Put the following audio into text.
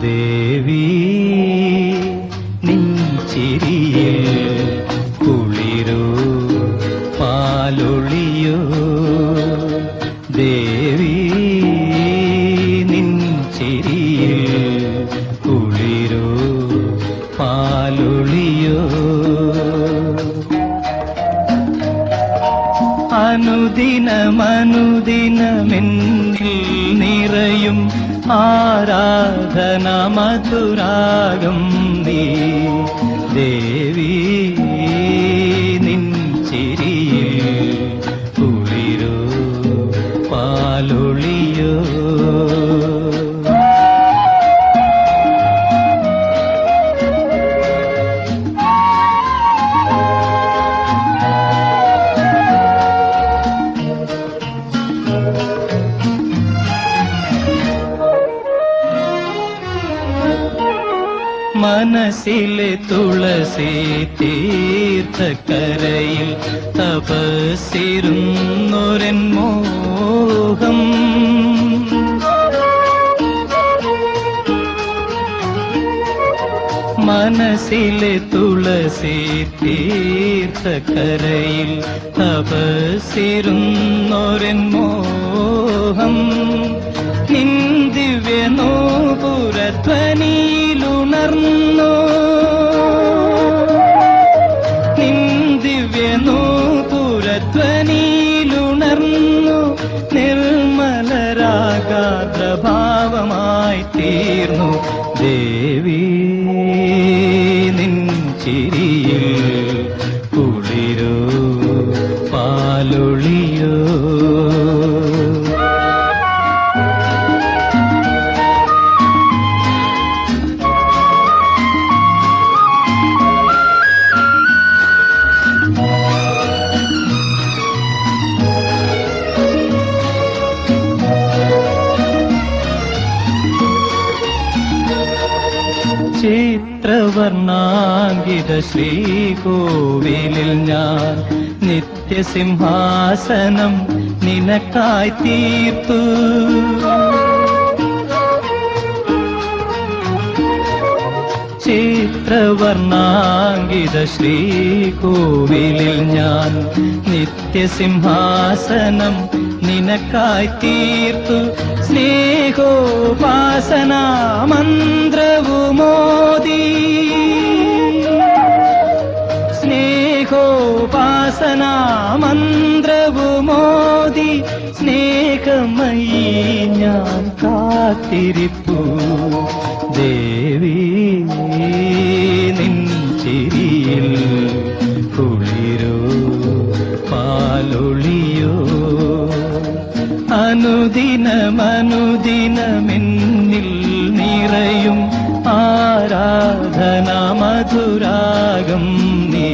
ദേവി നിൻ ചിരിയിൽ കുളിരോ പാലൊളിയോ ദേവി നിൻ ചിരിയിൽ കുളിരോ പാലൊളിയോ അനുദിനമനുദിനമെന്നിൽ നിറയും ആരാധന മധുരാഗം നീ ദേവി നിൻ ചിരിയിൽ കുളിരോ പാലൊളിയോ മനസ്സിലെ തുളസി തീർത്ഥക്കരയിൽ തപസ്സിരുന്നൊരൻ മോഹം മനസ്സിലെ തുളസി തീർത്ഥക്കരയിൽ തപസ്സിരുന്നൊരൻ മോഹം നിൻ ദിവ്യനൂപുരധ്വനിയിലുണർന്നു നിൻ ദിവ്യനൂപുരധ്വനിയിലുണർന്നു നിർമ്മലരാഗാദ്രഭാവമായി തീർന്നു ദേവി നിൻ ചിരിയിൽ കുളിരോ പാലൊളിയോ ചിത്രവർണ്ണാങ്കിത ശ്രീകോവിലിൽ ഞാൻ നിത്യസിംഹാസനം നിനക്കായി തീർത്തു ചിത്രവർണ്ണാങ്കിത ശ്രീകോവിലിൽ ഞാൻ നിത്യസിംഹാസനം നിനക്കായി തീർത്തു സ്നേഹോപാസന മന്ത്രവുമോദി സ്നേഹോപാസന മന്ത്രവുമോദി സ്നേഹമയീ ഞാൻ കാത്തിരിപ്പു ദേവി നിൻ ചിരിയിൽ കുളിരോ പാലൊളിയോ അനുദിനമനുദിനമെന്നിൽ നിറയും ആരാധന മധുരാഗം നീ